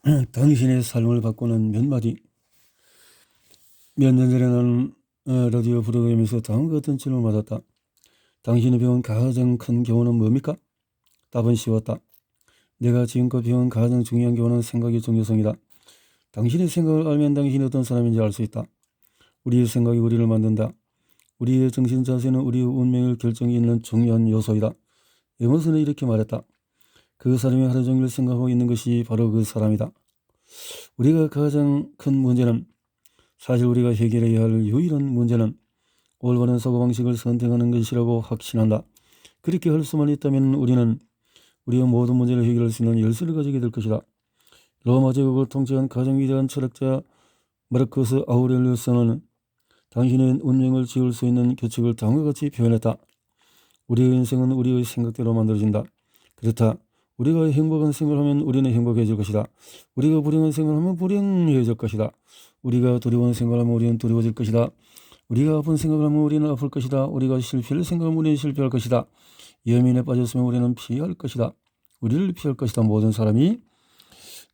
당신의 삶을 바꾸는 몇 마디. 몇 년 전에 나는 라디오 프로그램에서 다음과 같은 질문을 받았다. 당신이 배운 가장 큰 교훈은 뭡니까? 답은 쉬웠다. 내가 지금껏 배운 가장 중요한 교훈은 생각의 중요성이다. 당신의 생각을 알면 당신이 어떤 사람인지 알 수 있다. 우리의 생각이 우리를 만든다. 우리의 정신 자세는 우리의 운명을 결정짓는 중요한 요소이다. 에머슨은 이렇게 말했다. 그 사람이 하루 종일 생각하고 있는 것이 바로 그 사람이다. 우리가 가장 큰 문제는, 사실 우리가 해결해야 할 유일한 문제는 올바른 사고방식을 선택하는 것이라고 확신한다. 그렇게 할 수만 있다면 우리는 우리의 모든 문제를 해결할 수 있는 열쇠를 가지게 될 것이다. 로마 제국을 통치한 가장 위대한 철학자 마르커스 아우렐리우스는 당신의 운명을 지을 수 있는 규칙을 다음과 같이 표현했다. 우리의 인생은 우리의 생각대로 만들어진다. 그렇다. 우리가 행복한 생각을 하면 우리는 행복해질 것이다. 우리가 불행한 생각을 하면 불행해질 것이다. 우리가 두려운 생각을 하면 우리는 두려워질 것이다. 우리가 아픈 생각을 하면 우리는 아플 것이다. 우리가 실패를 생각하면 우리는 실패할 것이다. 예민에 빠졌으면 우리는 피할 것이다. 우리를 피할 것이다. 모든 사람이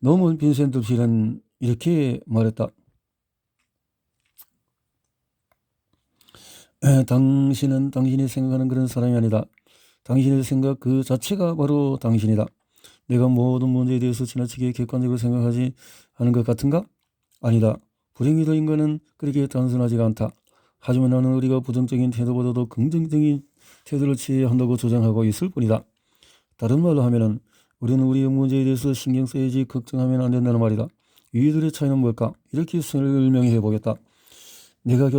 노먼 빈센트 필은 이렇게 말했다. 당신은 당신이 생각하는 그런 사람이 아니다. 당신의 생각 그 자체가 바로 당신이다. 내가 모든 문제에 대해서 지나치게 객관적으로 생각하지 않은 것 같은가? 아니다. 불행히도 인간은 그렇게 단순하지가 않다. 하지만 나는 우리가 부정적인 태도보다도 긍정적인 태도를 취해야 한다고 주장하고 있을 뿐이다. 다른 말로 하면은 우리는 우리의 문제에 대해서 신경 써야지 걱정하면 안 된다는 말이다. 이들의 차이는 뭘까? 이렇게 설명해 보겠다. 내가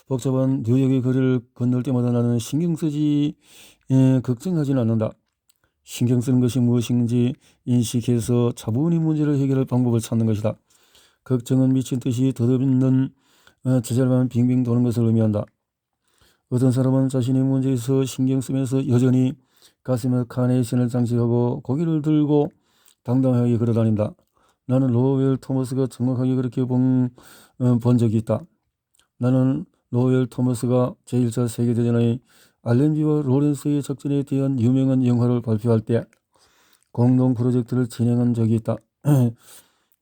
복잡한 뉴욕의 거리를 건널 때마다 나는 신경 쓰지 걱정하지는 않는다. 신경 쓰는 것이 무엇인지 인식해서 차분히 문제를 해결할 방법을 찾는 것이다. 걱정은 미친 듯이 덧없는 제잘만 빙빙 도는 것을 의미한다. 어떤 사람은 자신의 문제에서 신경 쓰면서 여전히 가슴에 카네이션을 장식하고 고개를 들고 당당하게 걸어다닌다. 나는 로웰 토머스가 정확하게 그렇게 본 적이 있다. 나는 로웰 토머스가 제1차 세계대전의 알렌비와 로렌스의 작전에 대한 유명한 영화를 발표할 때 공동 프로젝트를 진행한 적이 있다.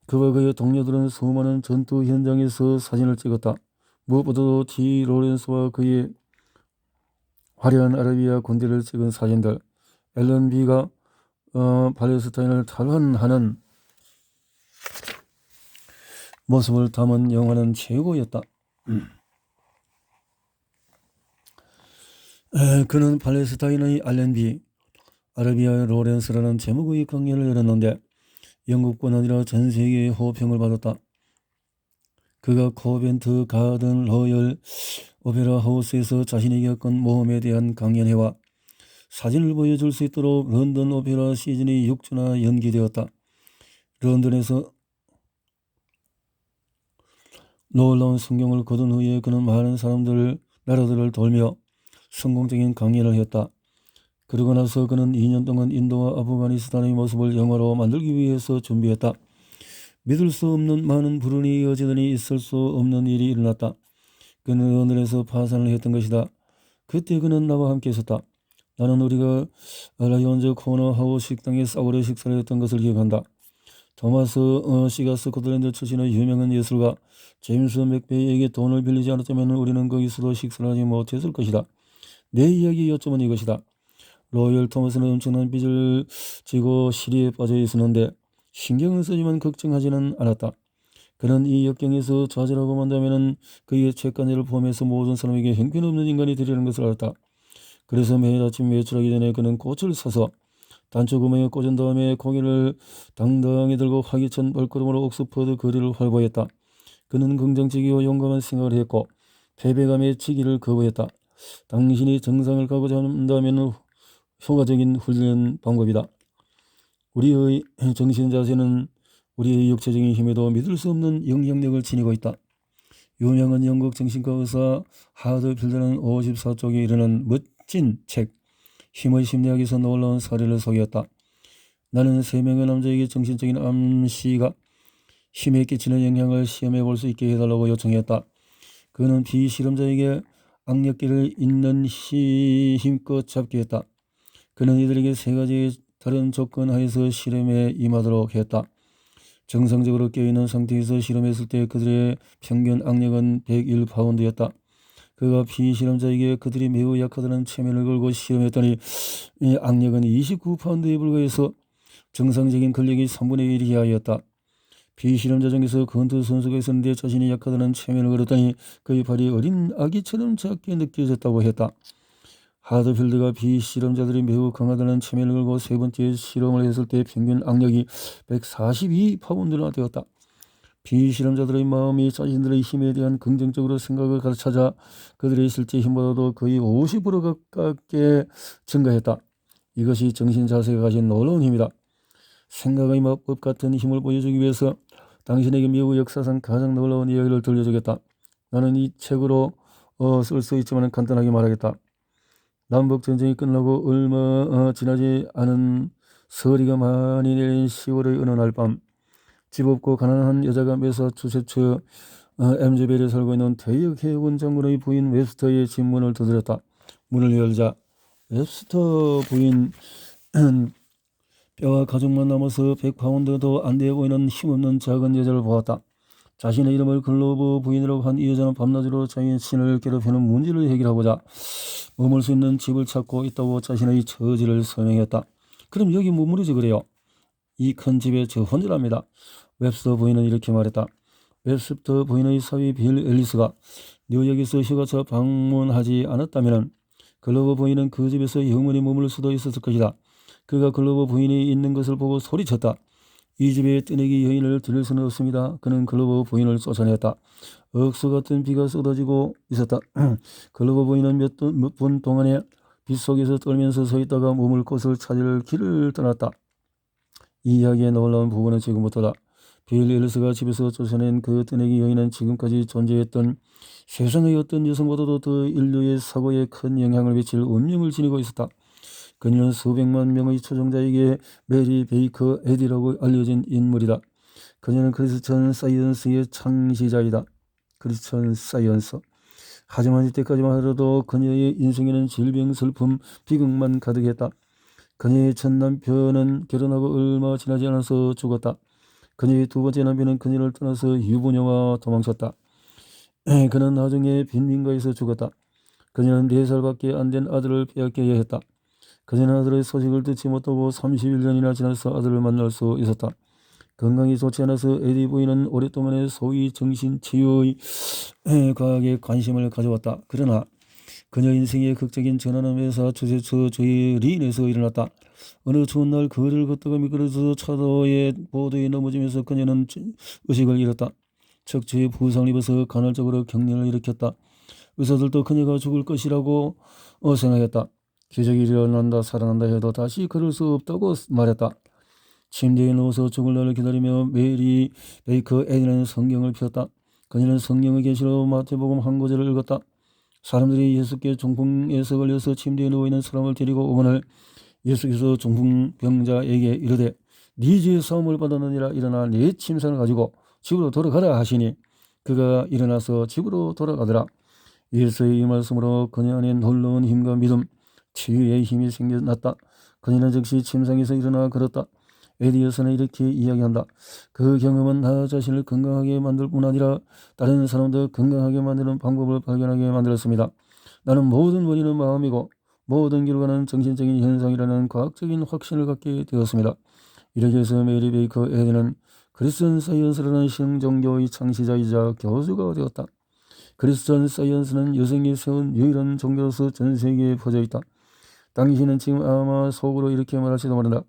그와 그의 동료들은 수많은 전투 현장에서 사진을 찍었다. 무엇보다도 디 로렌스와 그의 화려한 아라비아 군대를 찍은 사진들, 앨런비가 팔레스타인을 탈환하는 모습을 담은 영화는 최고였다. 그는 팔레스타인의 알렌비, 아라비아의 로렌스라는 제목의 강연을 열었는데 영국뿐 아니라 전 세계의 호평을 받았다. 그가 코벤트 가든 로열 오페라 하우스에서 자신이 겪은 모험에 대한 강연회와 사진을 보여줄 수 있도록 런던 오페라 시즌이 6주나 연기되었다. 런던에서 놀라운 성경을 거둔 후에 그는 많은 나라들을 돌며 성공적인 강연을 했다. 그러고 나서 그는 2년 동안 인도와 아프가니스탄의 모습을 영화로 만들기 위해서 준비했다. 믿을 수 없는 많은 불운이 이어지더니 있을 수 없는 일이 일어났다. 그는 런던에서 파산을 했던 것이다. 그때 그는 나와 함께 있었다. 나는 우리가 라이온즈 코너 하우스 식당에 싸구려 식사를 했던 것을 기억한다. 토마스 시가 스코틀랜드 출신의 유명한 예술가 제임스 맥베이에게 돈을 빌리지 않았다면 우리는 거기서도 식사를 하지 못했을 것이다. 내 이야기의 요점은 이것이다. 로열 토마스는 엄청난 빚을 지고 시리에 빠져 있었는데 신경을 쓰지만 걱정하지는 않았다. 그는 이 역경에서 좌절하고 만다면 그의 채권자를 포함해서 모든 사람에게 형편없는 인간이 되려는 것을 알았다. 그래서 매일 아침 외출하기 전에 그는 꽃을 사서 단추 구멍에 꽂은 다음에 고개를 당당히 들고 활기찬 발걸음으로 옥스퍼드 거리를 활보했다. 그는 긍정적이고 용감한 생각을 했고 패배감에 지기를 거부했다. 당신이 정상을 가고자 한다면 효과적인 훈련 방법이다. 우리의 정신 자세는 우리의 육체적인 힘에도 믿을 수 없는 영향력을 지니고 있다. 유명한 영국 정신과 의사 하드필드는 54쪽에 이르는 멋진 책 힘의 심리학에서 놀라운 사례를 소개했다. 나는 3명의 남자에게 정신적인 암시가 힘에 끼치는 영향을 시험해 볼 수 있게 해달라고 요청했다. 그는 비실험자에게 악력기를 있는 힘껏 잡게 했다. 그는 이들에게 3가지의 다른 조건 하에서 실험에 임하도록 했다. 정상적으로 깨어있는 상태에서 실험했을 때 그들의 평균 악력은 101파운드였다. 그가 피실험자에게 그들이 매우 약하다는 체면을 걸고 실험했더니 이 악력은 29파운드에 불과해서 정상적인 근력이 3분의 1 이하였다. 피실험자 중에서 건투 선수가 있었는데 자신이 약하다는 체면을 걸었더니 그의 발이 어린 아기처럼 작게 느껴졌다고 했다. 하드필드가 비실험자들이 매우 강하다는 체면을 걸고 세 번째 실험을 했을 때 평균 악력이 142파운드나 되었다. 비실험자들의 마음이 자신들의 힘에 대한 긍정적으로 생각을 가르쳐자 그들의 실제 힘보다도 거의 50% 가깝게 증가했다. 이것이 정신자세가 가진 놀라운 힘이다. 생각의 마법 같은 힘을 보여주기 위해서 당신에게 매우 역사상 가장 놀라운 이야기를 들려주겠다. 나는 이 책으로 쓸 수 있지만 간단하게 말하겠다. 남북전쟁이 끝나고 얼마 지나지 않은 서리가 많이 내린 10월의 어느 날 밤, 집 없고 가난한 여자가 매사추세츠 MZ벨에 살고 있는 퇴역 해군 장군의 부인 웹스터의 집 문을 두드렸다. 문을 열자 웹스터 부인 뼈와 가죽만 남아서 100파운드도 안 돼 보이는 힘없는 작은 여자를 보았다. 자신의 이름을 글로브 부인이라고 한 이 여자는 밤낮으로 자신을 괴롭히는 문제를 해결하고자 머물 수 있는 집을 찾고 있다고 자신의 처지를 설명했다. 그럼 여기 머무르지 그래요. 이 큰 집에 저 혼자랍니다. 웹스터 부인은 이렇게 말했다. 웹스터 부인의 사위 빌 앨리스가 뉴욕에서 휴가차 방문하지 않았다면 글로브 부인은 그 집에서 영원히 머물 수도 있었을 것이다. 그가 글로브 부인이 있는 것을 보고 소리쳤다. 이 집에 뜨내기 여인을 들일 수는 없습니다. 그는 글로브 부인을 쫓아냈다. 억수 같은 비가 쏟아지고 있었다. 글로브 부인은 몇 분 동안에 빗속에서 떨면서 서 있다가 머물 곳을 찾을 길을 떠났다. 이 이야기의 놀라운 부분은 지금부터다. 빌 앨리스가 집에서 쫓아낸 그 뜨내기 여인은 지금까지 존재했던 세상의 어떤 여성보다도 더 인류의 사고에 큰 영향을 미칠 운명을 지니고 있었다. 그녀는 수백만 명의 초정자에게 메리 베이커 에디라고 알려진 인물이다. 그녀는 크리스천 사이언스의 창시자이다. 크리스천 사이언스. 하지만 이때까지만 하더라도 그녀의 인생에는 질병, 슬픔, 비극만 가득했다. 그녀의 첫 남편은 결혼하고 얼마 지나지 않아서 죽었다. 그녀의 두 번째 남편은 그녀를 떠나서 유부녀와 도망쳤다. 그는 나중에 빈민가에서 죽었다. 그녀는 4살밖에 안 된 아들을 빼앗겨야 했다. 그녀는 아들의 소식을 듣지 못하고 31년이나 지나서 아들을 만날 수 있었다. 건강이 좋지 않아서 에디 부인은 오랫동안에 소위 정신치유의 과학에 관심을 가져왔다. 그러나 그녀 인생의 극적인 전환은 매사추세츠 주의 리인에서 일어났다. 어느 추운 날 거리를 걷다가 미끄러져서 차도의 보도에 넘어지면서 그녀는 의식을 잃었다. 척추에 부상을 입어서 간헐적으로 경련을 일으켰다. 의사들도 그녀가 죽을 것이라고 생각했다. 기적이 일어난다 살아난다 해도 다시 걸을 수 없다고 말했다. 침대에 누워서 죽을 날을 기다리며 메리 베이커 에디는 성경을 펴었다. 그녀는 성경의 계시로 마태복음 한 구절을 읽었다. 사람들이 예수께 중풍에서 걸려서 침대에 누워있는 사람을 데리고 오거늘 예수께서 중풍병자에게 이르되 네 죄의 사함을 받았느니라 일어나 네 침상을 가지고 집으로 돌아가라 하시니 그가 일어나서 집으로 돌아가더라. 예수의 이 말씀으로 그녀 안에 놀라운 힘과 믿음, 치유의 힘이 생겨났다. 그녀는 즉시 침상에서 일어나 걸었다. 에디 여사는 이렇게 이야기한다. 그 경험은 나 자신을 건강하게 만들 뿐 아니라 다른 사람도 건강하게 만드는 방법을 발견하게 만들었습니다. 나는 모든 원인은 마음이고 모든 결과는 정신적인 현상이라는 과학적인 확신을 갖게 되었습니다. 이렇게 해서 메리 베이커 에디는 크리스천 사이언스라는 신종교의 창시자이자 교주가 되었다. 크리스천 사이언스는 여성이 세운 유일한 종교로서 전 세계에 퍼져 있다. 당신은 지금 아마 속으로 이렇게 말할지도 모른다.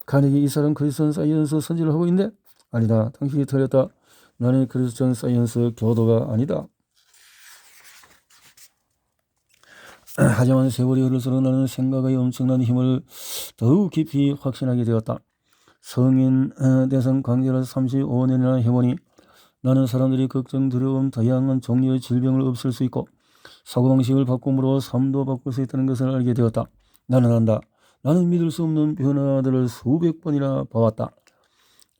가네기 이 사람 크리스천 사이언스 선지를 하고 있네? 아니다. 당신이 틀렸다. 나는 크리스천 사이언스 교도가 아니다. 하지만 세월이 흐를수록 나는 생각의 엄청난 힘을 더욱 깊이 확신하게 되었다. 성인 대상 강제를 35년이나 해보니 나는 사람들이 걱정, 두려움, 다양한 종류의 질병을 없앨 수 있고 사고방식을 바꿈으로 삶도 바꿀 수 있다는 것을 알게 되었다. 나는 안다. 나는 믿을 수 없는 변화들을 수백 번이나 봐왔다.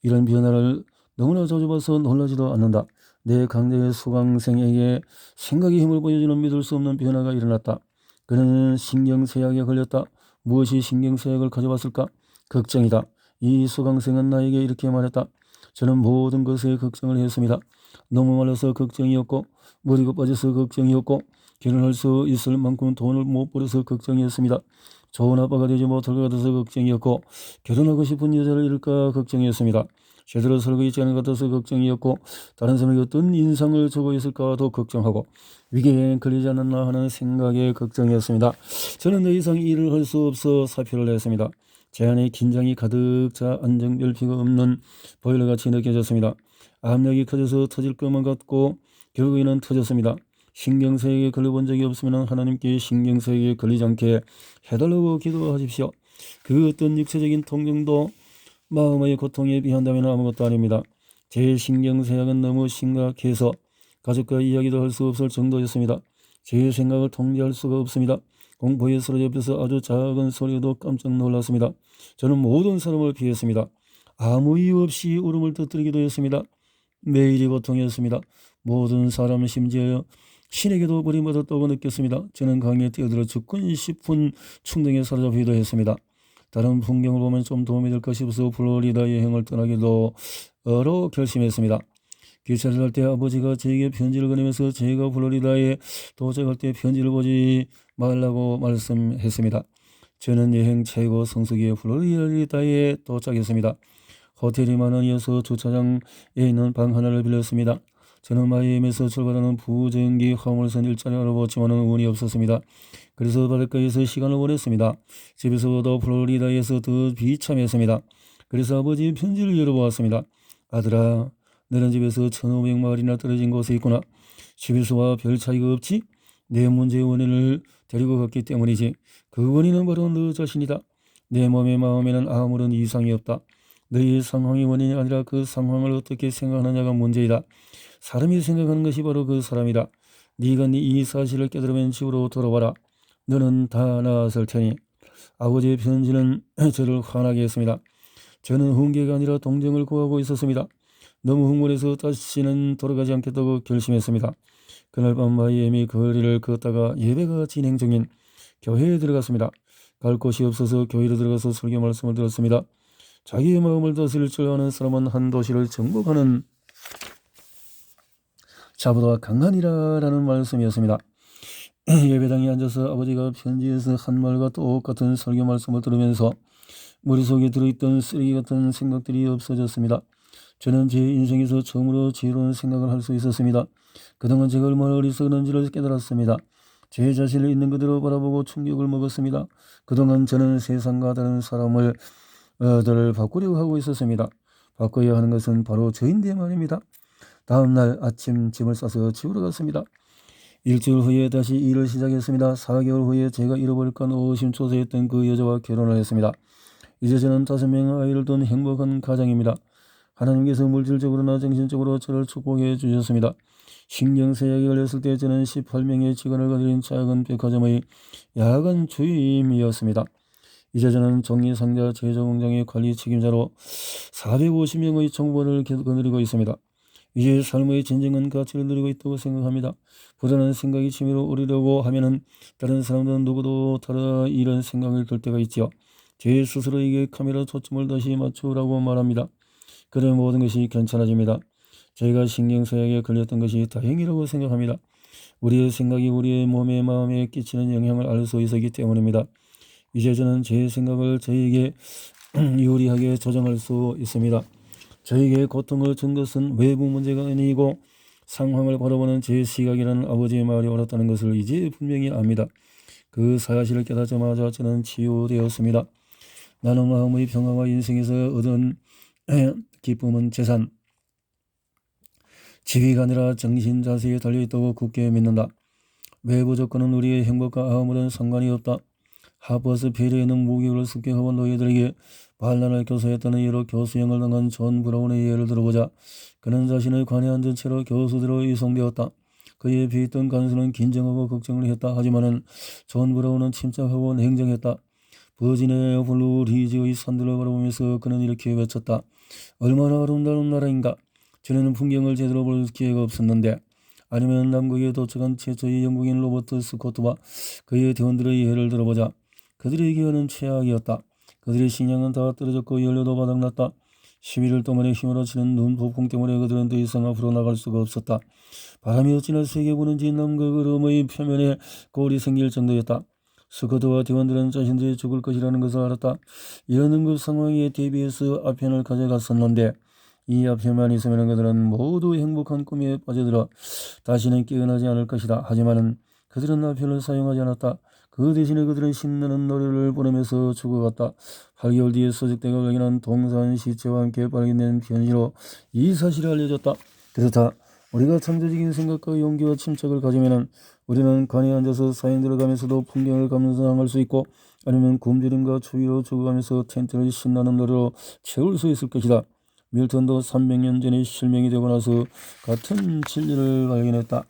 이런 변화를 너무나 자주 봐서 놀라지도 않는다. 내 강대의 수강생에게 생각의 힘을 보여주는 믿을 수 없는 변화가 일어났다. 그는 신경쇠약에 걸렸다. 무엇이 신경쇠약을 가져왔을까? 걱정이다. 이 수강생은 나에게 이렇게 말했다. 저는 모든 것에 걱정을 했습니다. 너무 말라서 걱정이었고 머리가 빠져서 걱정이었고 결혼할 수 있을 만큼 돈을 못 벌어서 걱정이었습니다. 좋은 아빠가 되지 못할 것 같아서 걱정이었고 결혼하고 싶은 여자를 잃을까 걱정이었습니다. 제대로 살고 있지 않은 것 같아서 걱정이었고 다른 사람에게 어떤 인상을 주고 있을까도 걱정하고 위기에 걸리지 않았나 하는 생각에 걱정이었습니다. 저는 더 이상 일을 할 수 없어 사표를 냈습니다. 제 안에 긴장이 가득 차 안정별피가 없는 보일러같이 느껴졌습니다. 압력이 커져서 터질 것만 같고 결국에는 터졌습니다. 신경쇠약에 걸려본 적이 없으면 하나님께 신경쇠약에 걸리지 않게 해달라고 기도하십시오. 그 어떤 육체적인 통증도 마음의 고통에 비한다면 아무것도 아닙니다. 제 신경쇠약은 너무 심각해서 가족과 이야기도 할 수 없을 정도였습니다. 제 생각을 통제할 수가 없습니다. 공포에 사로잡혀서 아주 작은 소리에도 깜짝 놀랐습니다. 저는 모든 사람을 피했습니다. 아무 이유 없이 울음을 터뜨리기도 했습니다. 매일이 고통이었습니다. 모든 사람 심지어 신에게도 버림받았다고 느꼈습니다. 저는 강에 뛰어들어 죽고 싶은 충동에 사로잡히기도 했습니다. 다른 풍경을 보면 좀 도움이 될까 싶어서 플로리다 여행을 떠나기로 결심했습니다. 기차를 탈 때 아버지가 저에게 편지를 건네면서 제가 플로리다에 도착할 때 편지를 보지 말라고 말씀했습니다. 저는 여행 최고 성수기의 플로리다에 도착했습니다. 호텔이 많은 이어서 주차장에 있는 방 하나를 빌렸습니다. 저는 마이애미에서 출발하는 부정기 화물선 일자를 알아보지만 운이 없었습니다. 그래서 바닷가에서 시간을 보냈습니다. 집에서보다 플로리다에서 더 비참했습니다. 그래서 아버지의 편지를 열어보았습니다. 아들아, 너는 집에서 1500마일이나 떨어진 곳에 있구나. 집에서와 별 차이가 없지? 내 문제의 원인을 데리고 갔기 때문이지. 그 원인은 바로 너 자신이다. 내 몸의 마음에는 아무런 이상이 없다. 너의 상황이 원인이 아니라 그 상황을 어떻게 생각하느냐가 문제이다. 사람이 생각하는 것이 바로 그 사람이다. 네가 이 사실을 깨달으면 집으로 돌아와라. 너는 다 나았을 테니. 아버지의 편지는 저를 화나게 했습니다. 저는 훈계가 아니라 동정을 구하고 있었습니다. 너무 흥분해서 다시는 돌아가지 않겠다고 결심했습니다. 그날 밤 마이애미 거리를 걷다가 예배가 진행 중인 교회에 들어갔습니다. 갈 곳이 없어서 교회로 들어가서 설교 말씀을 들었습니다. 자기의 마음을 다스릴 줄 아는 사람은 한 도시를 정복하는 자보다 강하니라라는 말씀이었습니다. 예배당에 앉아서 아버지가 편지에서 한 말과 똑같은 설교 말씀을 들으면서 머릿속에 들어있던 쓰레기 같은 생각들이 없어졌습니다. 저는 제 인생에서 처음으로 지혜로운 생각을 할 수 있었습니다. 그동안 제가 얼마나 어리석었는지를 깨달았습니다. 제 자신을 있는 그대로 바라보고 충격을 먹었습니다. 그동안 저는 세상과 다른 사람을 들을 바꾸려고 하고 있었습니다. 바꿔야 하는 것은 바로 저인데 말입니다. 다음날 아침 짐을 싸서 집으로 갔습니다. 일주일 후에 다시 일을 시작했습니다. 4개월 후에 제가 잃어버릴까 의심초사했던 그 여자와 결혼을 했습니다. 이제 저는 5명의 아이를 둔 행복한 가장입니다. 하나님께서 물질적으로나 정신적으로 저를 축복해 주셨습니다. 신경쇠약에 걸렸을 때 저는 18명의 직원을 가진 작은 백화점의 야간 주임이었습니다. 이제 저는 정리상자 제조공장의 관리 책임자로 450명의 총무원을 거느리고 있습니다. 이제 삶의 진정한 가치를 누리고 있다고 생각합니다. 불안한 생각이 치밀어 오르려고 하면은 다른 사람들은 누구도 다르다 이런 생각을 들 때가 있지요. 제 스스로에게 카메라 초점을 다시 맞추라고 말합니다. 그러면 모든 것이 괜찮아집니다. 제가 신경쇠약에 걸렸던 것이 다행이라고 생각합니다. 우리의 생각이 우리의 몸에 마음에 끼치는 영향을 알 수 있었기 때문입니다. 이제 저는 제 생각을 저에게 유리하게 조정할 수 있습니다. 저에게 고통을 준 것은 외부 문제가 아니고 상황을 바라보는 제 시각이라는 아버지의 말이 옳았다는 것을 이제 분명히 압니다. 그 사실을 깨닫자마자 저는 치유되었습니다. 나는 마음의 평화와 인생에서 얻은 기쁨은 재산, 지위가 아니라 정신 자세에 달려있다고 굳게 믿는다. 외부 조건은 우리의 행복과 아무런 상관이 없다. 하버스 페리에는 무기를 습격하고 노예들에게 반란을 교사했다는 예로 교수형을 당한 존 브라운의 예를 들어보자. 그는 자신의 관에 앉은 채로 교수대로 이송되었다. 그의 비있던 간수는 긴장하고 걱정을 했다. 하지만은 존 브라운은 침착하고 냉정했다. 버지니아 블루 리지의 산들을 바라보면서 그는 이렇게 외쳤다. 얼마나 아름다운 나라인가. 전에는 풍경을 제대로 볼 기회가 없었는데. 아니면 남극에 도착한 최초의 영국인 로버트 스코트와 그의 대원들의 예를 들어보자. 그들의 기회는 최악이었다. 그들의 식량은 다 떨어졌고 연료도 바닥났다. 11일 동안의 힘으로 치는 눈폭풍 때문에 그들은 더 이상 앞으로 나갈 수가 없었다. 바람이 어찌나 세게 부는지 남과 그름의 표면에 골이 생길 정도였다. 스코트와 대원들은 자신들이 죽을 것이라는 것을 알았다. 이런 응급 상황에 대비해서 아편을 가져갔었는데 이 아편만 있으면 그들은 모두 행복한 꿈에 빠져들어 다시는 깨어나지 않을 것이다. 하지만은 그들은 아편을 사용하지 않았다. 그 대신에 그들은 신나는 노래를 부르면서 죽어갔다. 8개월 뒤에 소식대가 발견한 동산 시체와 함께 발견된 편지로 이 사실을 알려줬다. 그렇다. 우리가 창조적인 생각과 용기와 침착을 가지면은 우리는 관에 앉아서 사인 들어가면서도 풍경을 감상할 수 있고 아니면 굶주림과 추위로 죽어가면서 텐트를 신나는 노래로 채울 수 있을 것이다. 밀턴도 300년 전에 실명이 되고 나서 같은 진리를 발견했다.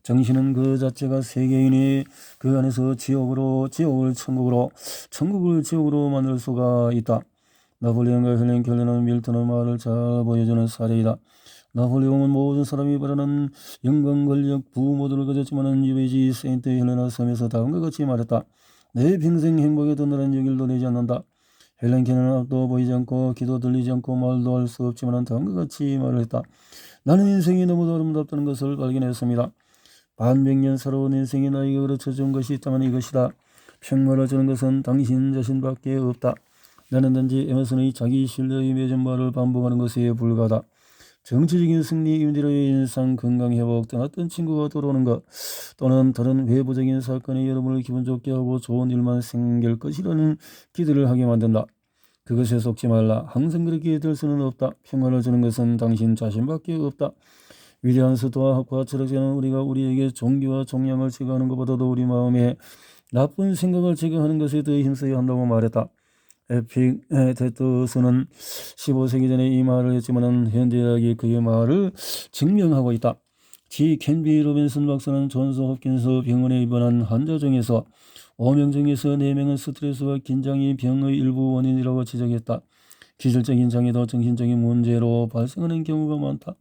정신은 그 자체가 세계인이 그 안에서 지옥을 천국으로, 천국을 지옥으로 만들 수가 있다. 나폴레옹과 헬렌 켈러는 밀턴의 말을 잘 보여주는 사례이다. 나폴레옹은 모든 사람이 바라는 영광, 권력, 부귀 모두를 가졌지만 유배지 세인트 헬레나 섬에서 다음과 같이 말했다. 내 평생 행복에 더 나란 여길도 내지 않는다. 헬렌 켈러는 앞도 보이지 않고 귀도 들리지 않고 말도 할 수 없지만 다음과 같이 말을 했다. 나는 인생이 너무도 아름답다는 것을 발견했습니다. 반백년 살아온 인생이 나에게 가르쳐준 것이 있다면 이것이다. 평화를 주는 것은 당신 자신밖에 없다. 나는 단지 에머슨의 자기 신뢰의 맺은 말을 반복하는 것에 불과하다. 정치적인 승리, 임대료의 인상, 건강 회복, 떠났던 친구가 돌아오는 것 또는 다른 외부적인 사건이 여러분을 기분 좋게 하고 좋은 일만 생길 것이라는 기대를 하게 만든다. 그것에 속지 말라. 항상 그렇게 될 수는 없다. 평화를 주는 것은 당신 자신밖에 없다. 위대한 수도와 학과 철학자는 우리가 우리에게 종교와 종량을 제거하는 것보다도 우리 마음에 나쁜 생각을 제거하는 것에 더 힘써야 한다고 말했다. 에픽테투스는 15세기 전에 이 말을 했지만 현대학이 그의 말을 증명하고 있다. 지 캔비 로빈슨 박사는 존스 홉킨스 병원에 입원한 환자 중에서 5명 중에서 4명은 스트레스와 긴장이 병의 일부 원인이라고 지적했다. 기질적인 장애도 정신적인 문제로 발생하는 경우가 많다.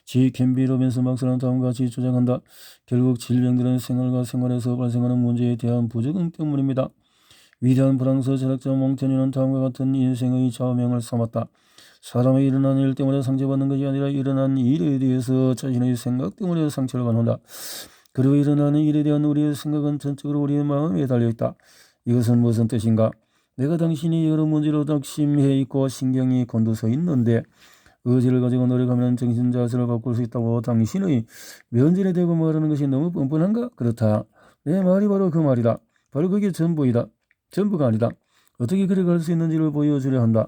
지 캔비 로빈슨 박사는 다음과 같이 주장한다. 결국 질병들은 생활과 생활에서 발생하는 문제에 대한 부적응 때문입니다. 위대한 프랑스 철학자 몽테뉴는 다음과 같은 인생의 좌우명을 삼았다. 사람이 일어난 일 때문에 상처받는 것이 아니라 일어난 일에 대해서 자신의 생각 때문에 상처를 받는다. 그리고 일어나는 일에 대한 우리의 생각은 전적으로 우리의 마음에 달려있다. 이것은 무슨 뜻인가? 내가 당신이 여러 문제로 낙심해 있고 신경이 곤두서 있는데 의지를 가지고 노력하면 정신 자세를 바꿀 수 있다고 당신의 면전에 대고 말하는 것이 너무 뻔뻔한가? 그렇다. 내 말이 바로 그 말이다. 바로 그게 전부이다. 전부가 아니다. 어떻게 그래 갈 수 있는지를 보여주려 한다.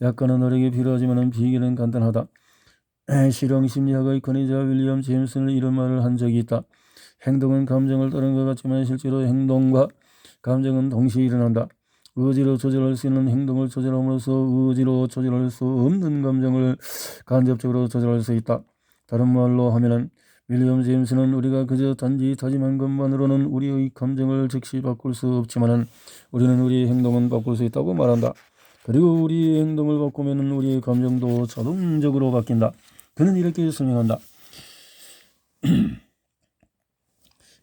약간의 노력이 필요하지만 비결은 간단하다. 실용심리학의 권위자 윌리엄 제임스는 이런 말을 한 적이 있다. 행동은 감정을 따르는 것 같지만 실제로 행동과 감정은 동시에 일어난다. 의지로 조절할 수 있는 행동을 조절함으로써 의지로 조절할 수 없는 감정을 간접적으로 조절할 수 있다. 다른 말로 하면은 윌리엄 제임스는 우리가 그저 단지 다짐한 것만으로는 우리의 감정을 즉시 바꿀 수 없지만은 우리는 우리의 행동은 바꿀 수 있다고 말한다. 그리고 우리의 행동을 바꾸면 우리의 감정도 자동적으로 바뀐다. 그는 이렇게 설명한다.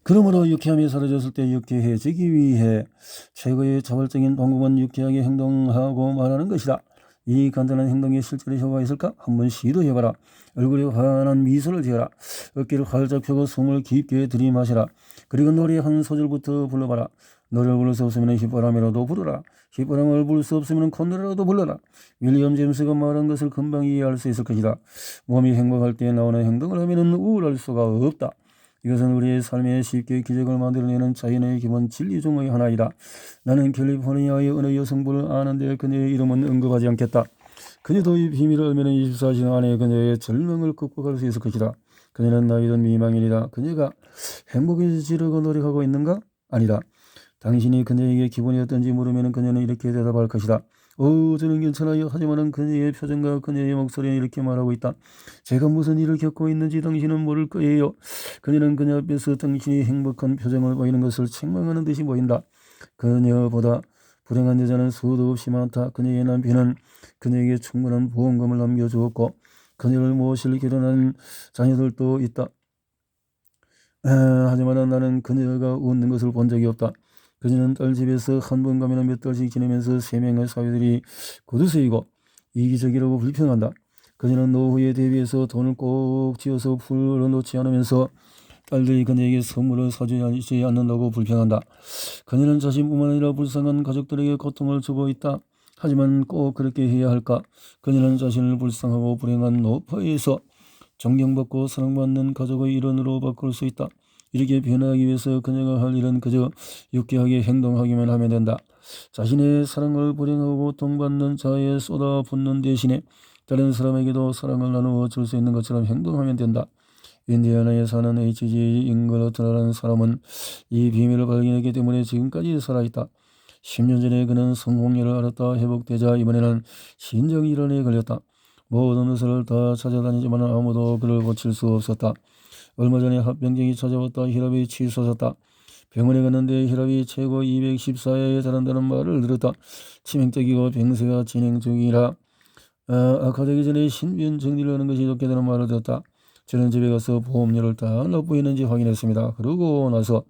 그러므로 유쾌함이 사라졌을 때 유쾌해지기 위해 최고의 자발적인 방법은 유쾌하게 행동하고 말하는 것이다. 이 간단한 행동에 실제로 효과가 있을까? 한번 시도해봐라. 얼굴에 환한 미소를 지어라. 어깨를 활짝 펴고 숨을 깊게 들이마셔라. 그리고 노래 한 소절부터 불러봐라. 노래를 부를 수 없으면 휘바람이라도 불어라. 휘바람을 부를 수 없으면 콧노래라도 불러라. 윌리엄 제임스가 말한 것을 금방 이해할 수 있을 것이다. 몸이 행복할 때 나오는 행동을 하면 우울할 수가 없다. 이것은 우리의 삶에 쉽게 기적을 만들어내는 자연의 기본 진리 중의 하나이다. 나는 캘리포니아의 어느 여성분을 아는데 그녀의 이름은 언급하지 않겠다. 그녀도 이 비밀을 알면 24시간 안에 그녀의 절망을 극복할 수 있을 것이다. 그녀는 나이든 미망인이다. 그녀가 행복해지려고 노력하고 있는가? 아니다. 당신이 그녀에게 기분이 어떤지 물으면 그녀는 이렇게 대답할 것이다. 저는 괜찮아요. 하지만 그녀의 표정과 그녀의 목소리는 이렇게 말하고 있다. 제가 무슨 일을 겪고 있는지 당신은 모를 거예요. 그녀는 그녀 앞에서 당신이 행복한 표정을 보이는 것을 책망하는 듯이 보인다. 그녀보다 불행한 여자는 수도 없이 많다. 그녀의 남편은 그녀에게 충분한 보험금을 남겨주었고 그녀를 모실 결혼한 자녀들도 있다. 하지만 나는 그녀가 웃는 것을 본 적이 없다. 그녀는 딸 집에서 한 번 가면 몇 달씩 지내면서 3명의 사위들이 구두쇠이고 이기적이라고 불평한다. 그녀는 노후에 대비해서 돈을 꼭 쥐어서 풀어놓지 않으면서 딸들이 그녀에게 선물을 사주지 않는다고 불평한다. 그녀는 자신뿐만 아니라 불쌍한 가족들에게 고통을 주고 있다. 하지만 꼭 그렇게 해야 할까? 그녀는 자신을 불쌍하고 불행한 노파에서 존경받고 사랑받는 가족의 일원으로 바꿀 수 있다. 이렇게 변화하기 위해서 그녀가 할 일은 그저 유쾌하게 행동하기만 하면 된다. 자신의 사랑을 불행하고 고통받는 자에 쏟아붓는 대신에 다른 사람에게도 사랑을 나누어 줄 수 있는 것처럼 행동하면 된다. 인디애나에 사는 H.G. 잉글러트라는 사람은 이 비밀을 발견했기 때문에 지금까지 살아있다. 10년 전에 그는 성공률을 알았다 회복되자 이번에는 신장질환에 걸렸다. 모든 의사를 다 찾아다니지만 아무도 그를 고칠 수 없었다. 얼마 전에 합병증이 찾아왔다. 혈압이 치솟았다. 병원에 갔는데 혈압이 최고 214에 달한다는 말을 들었다. 치명적이고 병세가 진행 중이라 악화되기 전에 신변 정리를 하는 것이 좋겠다는 말을 들었다. 저는 집에 가서 보험료를 다 납부했는지 확인했습니다. 그러고 나서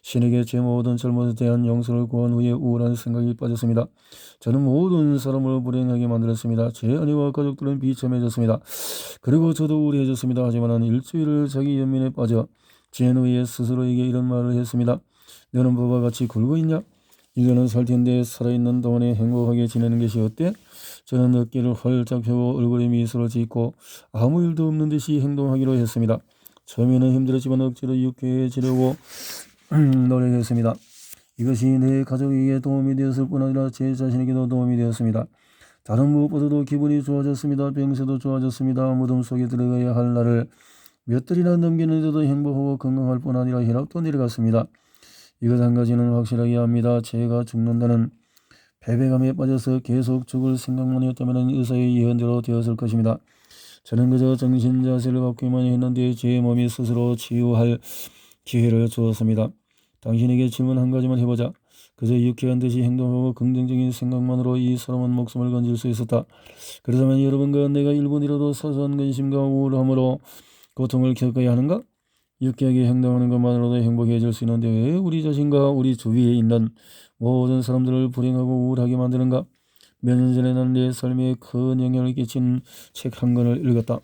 신에게 제 모든 잘못에 대한 용서를 구한 후에 우울한 생각이 빠졌습니다. 저는 모든 사람을 불행하게 만들었습니다. 제 아내와 가족들은 비참해졌습니다. 그리고 저도 우울해졌습니다. 하지만 일주일을 자기 연민에 빠져 제 후에 스스로에게 이런 말을 했습니다. 너는 뭐와 같이 굴고 있냐? 1년은 살 텐데 살아있는 동안에 행복하게 지내는 것이 어때? 저는 어깨를 활짝 펴고 얼굴에 미소를 짓고 아무 일도 없는 듯이 행동하기로 했습니다. 처음에는 힘들었지만 억지로 유쾌해지려고 노력했습니다. 이것이 내 가족에게 도움이 되었을 뿐 아니라 제 자신에게도 도움이 되었습니다. 다른 무엇보다도 기분이 좋아졌습니다. 병세도 좋아졌습니다. 무덤 속에 들어가야 할 날을 몇 달이나 넘기는데도 행복하고 건강할 뿐 아니라 혈압도 내려갔습니다. 이것 한 가지는 확실하게 합니다. 제가 죽는다는 패배감에 빠져서 계속 죽을 생각만 했다면 의사의 예언대로 되었을 것입니다. 저는 그저 정신자세를 바꾸기만 했는데 제 몸이 스스로 치유할 기회를 주었습니다. 당신에게 질문 한 가지만 해보자. 그저 유쾌한 듯이 행동하고 긍정적인 생각만으로 이 사람은 목숨을 건질 수 있었다. 그렇다면 여러분과 내가 1분이라도 사소한 근심과 우울함으로 고통을 겪어야 하는가? 유쾌하게 행동하는 것만으로도 행복해질 수 있는데 왜 우리 자신과 우리 주위에 있는 모든 사람들을 불행하고 우울하게 만드는가? 몇 년 전에 난 내 삶에 큰 영향을 끼친 책 한 권을 읽었다.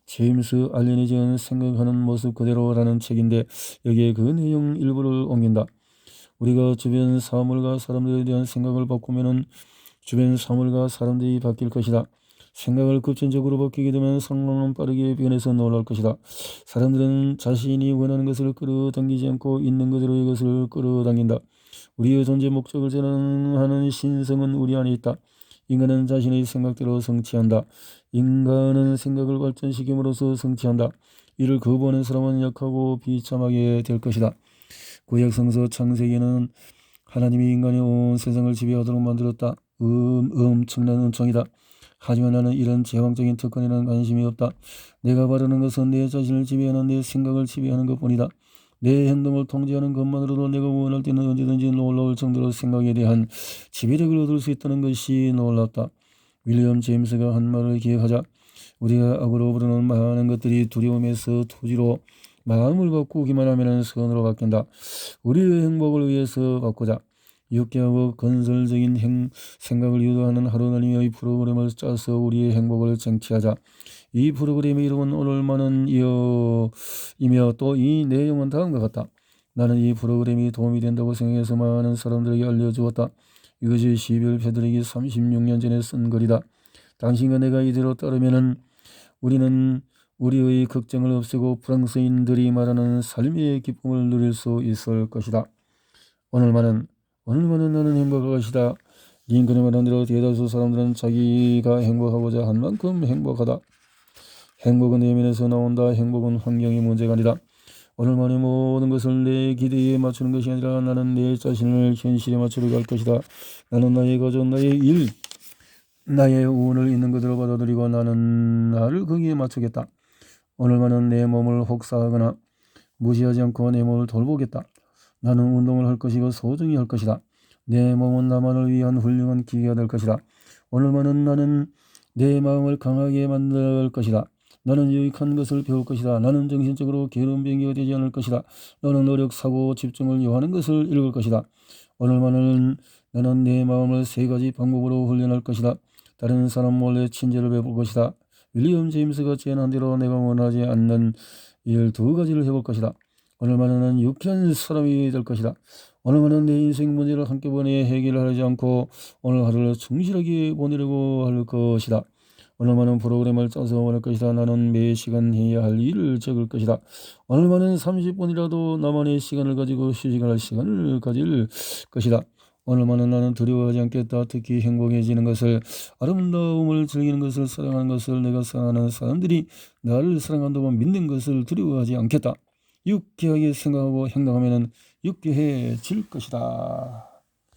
제임스 알렌이 지은 생각하는 모습 그대로라는 책인데 여기에 그 내용 일부를 옮긴다. 우리가 주변 사물과 사람들에 대한 생각을 바꾸면은 주변 사물과 사람들이 바뀔 것이다. 생각을 급진적으로 바뀌게 되면 상황은 빠르게 변해서 놀랄 것이다. 사람들은 자신이 원하는 것을 끌어당기지 않고 있는 그대로 이것을 끌어당긴다. 우리의 존재 목적을 전하는 신성은 우리 안에 있다. 인간은 자신의 생각대로 성취한다. 인간은 생각을 발전시킴으로써 성취한다. 이를 거부하는 사람은 약하고 비참하게 될 것이다. 구약 성서 창세기는 하나님이 인간이 온 세상을 지배하도록 만들었다. 엄청난 은총이다. 하지만 나는 이런 제왕적인 특권에는 관심이 없다. 내가 바라는 것은 내 자신을 지배하는 내 생각을 지배하는 것뿐이다. 내 행동을 통제하는 것만으로도 내가 원할 때는 언제든지 놀라울 정도로 생각에 대한 지배력을 얻을 수 있다는 것이 놀랍다. 윌리엄 제임스가 한 말을 기억하자. 우리가 악으로 부르는 많은 것들이 두려움에서 토지로 마음을 바꾸기만 하면 선으로 바뀐다. 우리의 행복을 위해서 바꾸자. 유쾌하고 건설적인 생각을 유도하는 하루나님의 프로그램을 짜서 우리의 행복을 쟁취하자. 이 프로그램의 이름은 오늘만은 이며 또 이 내용은 다음과 같다. 나는 이 프로그램이 도움이 된다고 생각해서 많은 사람들에게 알려주었다. 이것이 12월 페드릭이 36년 전에 쓴 글이다. 당신과 내가 이대로 따르면은 우리는 우리의 걱정을 없애고 프랑스인들이 말하는 삶의 기쁨을 누릴 수 있을 것이다. 오늘만은 나는 행복할 것이다. 링컨의 말한 대로 대다수 사람들은 자기가 행복하고자 한 만큼 행복하다. 행복은 내면에서 나온다. 행복은 환경의 문제가 아니다. 오늘만의 모든 것을 내 기대에 맞추는 것이 아니라 나는 내 자신을 현실에 맞추려 갈 것이다. 나는 나의 가족, 나의 일, 나의 운을 있는 그대로 받아들이고 나는 나를 거기에 맞추겠다. 오늘만은 내 몸을 혹사하거나 무시하지 않고 내 몸을 돌보겠다. 나는 운동을 할 것이고 소중히 할 것이다. 내 몸은 나만을 위한 훌륭한 기계가 될 것이다. 오늘만은 나는 내 마음을 강하게 만들 것이다. 나는 유익한 것을 배울 것이다. 나는 정신적으로 게으름뱅이가 되지 않을 것이다. 나는 노력, 사고, 집중을 요하는 것을 읽을 것이다. 오늘만은 나는 내 마음을 3가지 방법으로 훈련할 것이다. 다른 사람 몰래 친절을 베풀 것이다. 윌리엄 제임스가 제안한 대로 내가 원하지 않는 일 2가지를 해볼 것이다. 오늘만은 나는 유쾌한 사람이 될 것이다. 오늘만은 내 인생 문제를 한꺼번에 해결하지 않고 오늘 하루를 충실하게 보내려고 할 것이다. 오늘만은 프로그램을 짜서 보낼 것이다. 나는 매 시간 해야 할 일을 적을 것이다. 오늘만은 30분이라도 나만의 시간을 가지고 휴식할 시간을 가질 것이다. 오늘만은 나는 두려워하지 않겠다. 특히 행복해지는 것을, 아름다움을 즐기는 것을, 사랑하는 것을, 내가 사랑하는 사람들이 나를 사랑한다고 믿는 것을 두려워하지 않겠다. 유쾌하게 생각하고 행동하면 유쾌해질 것이다.